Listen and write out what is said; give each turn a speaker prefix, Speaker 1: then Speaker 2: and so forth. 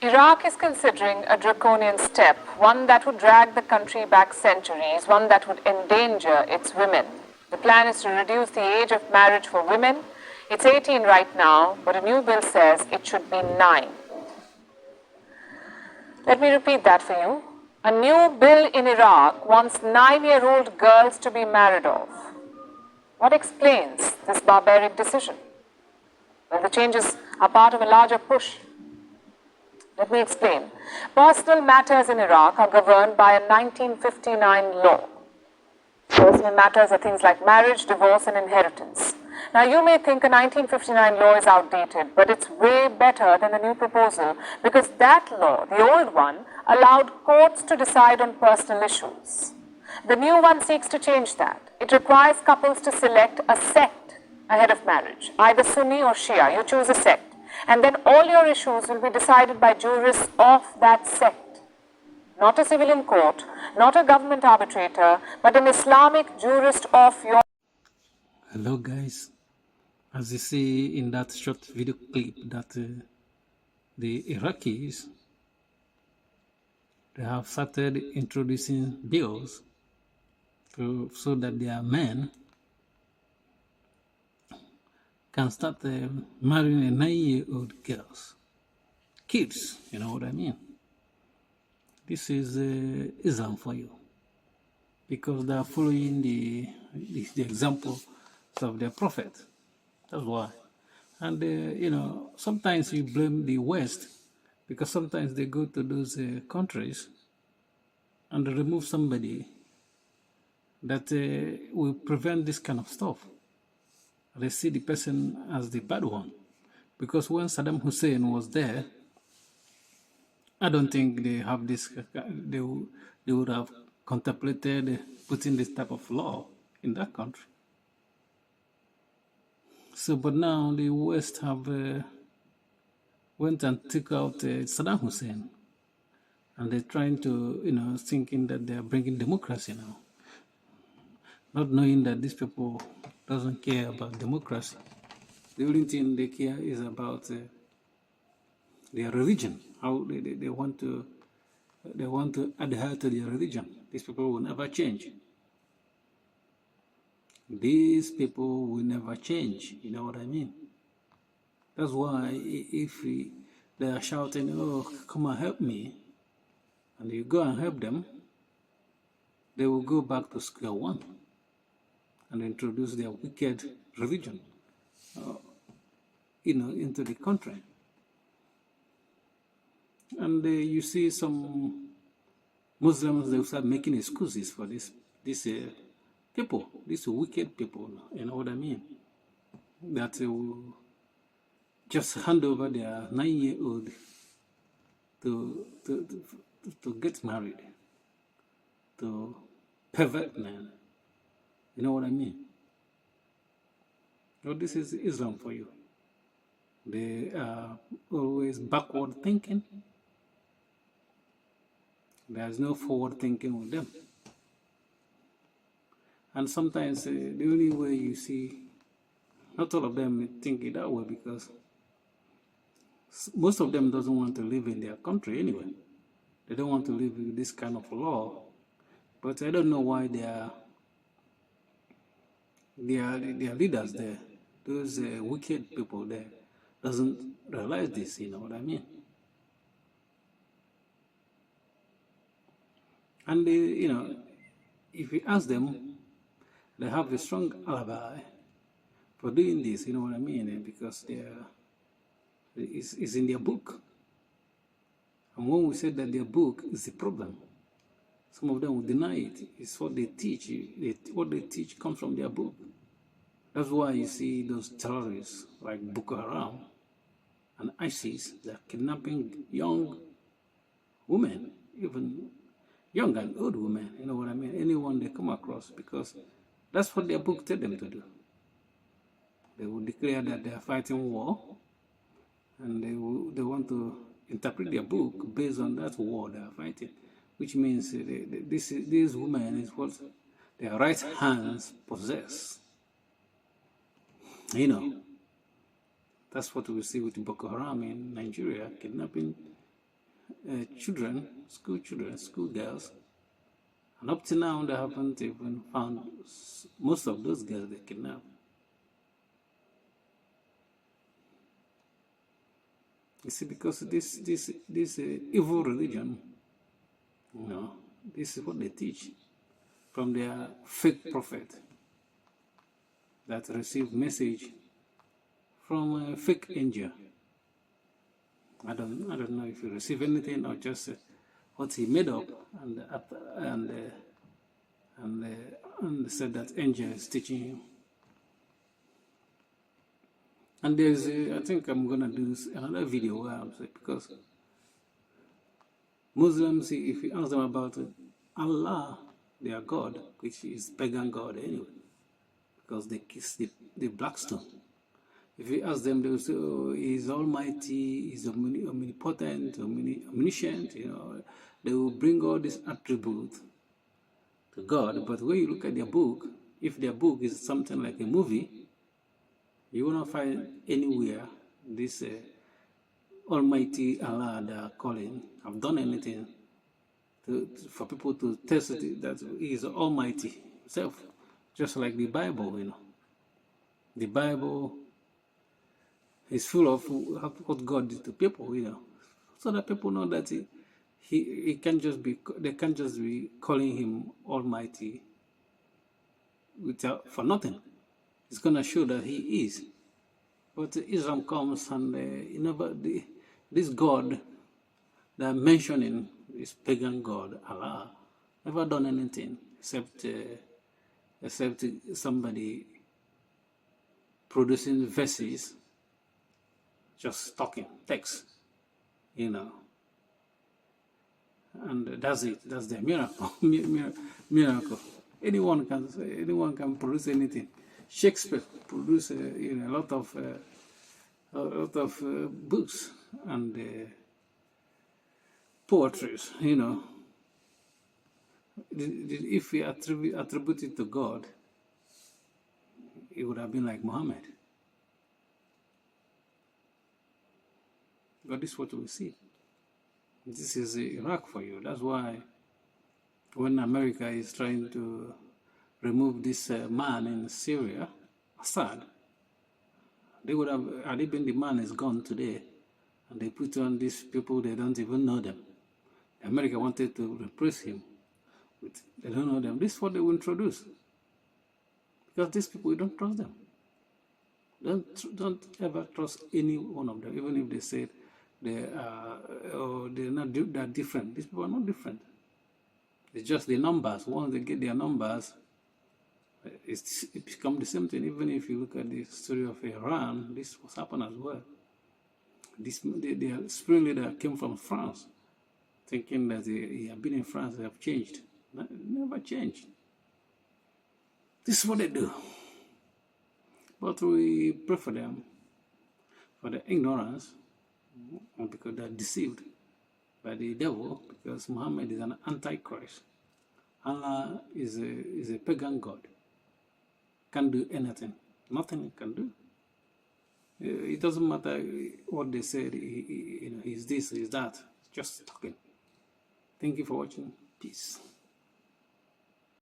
Speaker 1: Iraq is considering a draconian step, one that would drag the country back centuries, one that would endanger its women. The plan is to reduce the age of marriage for women. It's 18 right now, but a new bill says it should be 9. Let me repeat that for you. A new bill in Iraq wants 9-year-old girls to be married off. What explains this barbaric decision? Well, the changes are part of a larger push. Let me explain. Personal matters in Iraq are governed by a 1959 law. Personal matters are things like marriage, divorce, and inheritance. Now, you may think a 1959 law is outdated, but it's way better than the new proposal because that law, the old one, allowed courts to decide on personal issues. The new one seeks to change that. It requires couples to select a sect ahead of marriage, either Sunni or Shia. You choose a sect. And then all your issues will be decided by jurists of that sect. Not a civilian court, not a government arbitrator, but an Islamic jurist of your...
Speaker 2: Hello guys, as you see in that short video clip that the Iraqis, they have started introducing bills so that their men can start marrying a 9-year-old girls, kids, you know what I mean. This is Islam for you, because they are following the example of their prophet. That's why. And you know, sometimes you blame the West because sometimes they go to those countries and they remove somebody that will prevent this kind of stuff. They see the person as the bad one, because when Saddam Hussein was there, I don't think they have this. They would have contemplated putting this type of law in that country. So, but now the West have went and took out Saddam Hussein, and they're trying to, you know, thinking that they are bringing democracy now, not knowing that these people doesn't care about democracy. The only thing they care is about their religion, how they want to adhere to their religion. These people will never change. These people will never change, you know what I mean? That's why if they are shouting, oh, come and help me, and you go and help them, they will go back to square one and introduce their wicked religion, you know, into the country. And you see some Muslims, they will start making excuses for these people, these wicked people, you know what I mean? That will just hand over their 9-year-old to get married to pervert men. You know what I mean? So this is Islam for you. They are always backward thinking. There's no forward thinking with them. And sometimes the only way you see, not all of them think it that way, because most of them doesn't want to live in their country anyway. They don't want to live with this kind of law. But I don't know why their leaders there, those wicked people there, doesn't realize this, you know what I mean? And you know, if you ask them, they have a strong alibi for doing this, you know what I mean? Because it's in their book. And when we say that their book is the problem, some of them will deny it. It's what they teach. What they teach comes from their book. That's why you see those terrorists like Boko Haram and ISIS, they're kidnapping young women, even young and old women, you know what I mean? Anyone they come across, because that's what their book tells them to do. They will declare that they are fighting war, and they want to interpret their book based on that war they are fighting, which means these women is what their right hands possess. You know, that's what we see with Boko Haram in Nigeria, kidnapping children, school girls, and up to now they haven't even found most of those girls they kidnapped. You see, because this evil religion, you know, this is what they teach from their fake prophet that received message from a fake angel. I don't know if he received anything or just what he made up and said that angel is teaching him. And there's I think I'm gonna do another video where I'm saying, because Muslims, if you ask them about Allah, their God, which is pagan God anyway, because they kiss the black stone. If you ask them, they will say, oh, He's almighty, He's omnipotent, omniscient, you know. They will bring all these attributes to God. But when you look at their book, if their book is something like a movie, you will not find anywhere this almighty Allah they are calling have done anything for people to test it, that He is almighty himself. Just like the Bible, you know. The Bible is full of what God did to people, you know, so that people know that he can't just be, they can't just be calling Him Almighty for nothing. It's gonna show that He is. But Islam comes and this God they're mentioning, this pagan God, Allah, never done anything except somebody producing verses, just talking, text, you know. And that's it. That's the miracle. Miracle. Anyone can produce anything. Shakespeare produced a lot of books and poetries, you know. If we attribute it to God, it would have been like Muhammad. But this is what we see. This is Iraq for you. That's why when America is trying to remove this man in Syria, Assad, they would have, had it been the man is gone today, and they put on these people, they don't even know them. America wanted to replace him with, they don't know them. This is what they will introduce. Because these people, we don't trust them. Don't ever trust any one of them, even if they say they're not that different. These people are not different. It's just the numbers. Once they get their numbers, it becomes the same thing. Even if you look at the story of Iran, this was happened as well. Their spirit leader came from France, thinking that he had been in France, they have changed. Never changed. This is what they do. But we pray for them, for their ignorance, and because they're deceived by the devil, because Muhammad is an antichrist. Allah is a pagan God. Can't do anything. Nothing he can do. It doesn't matter what they said, he's this, he's that. Just talking. Thank you for watching. Peace.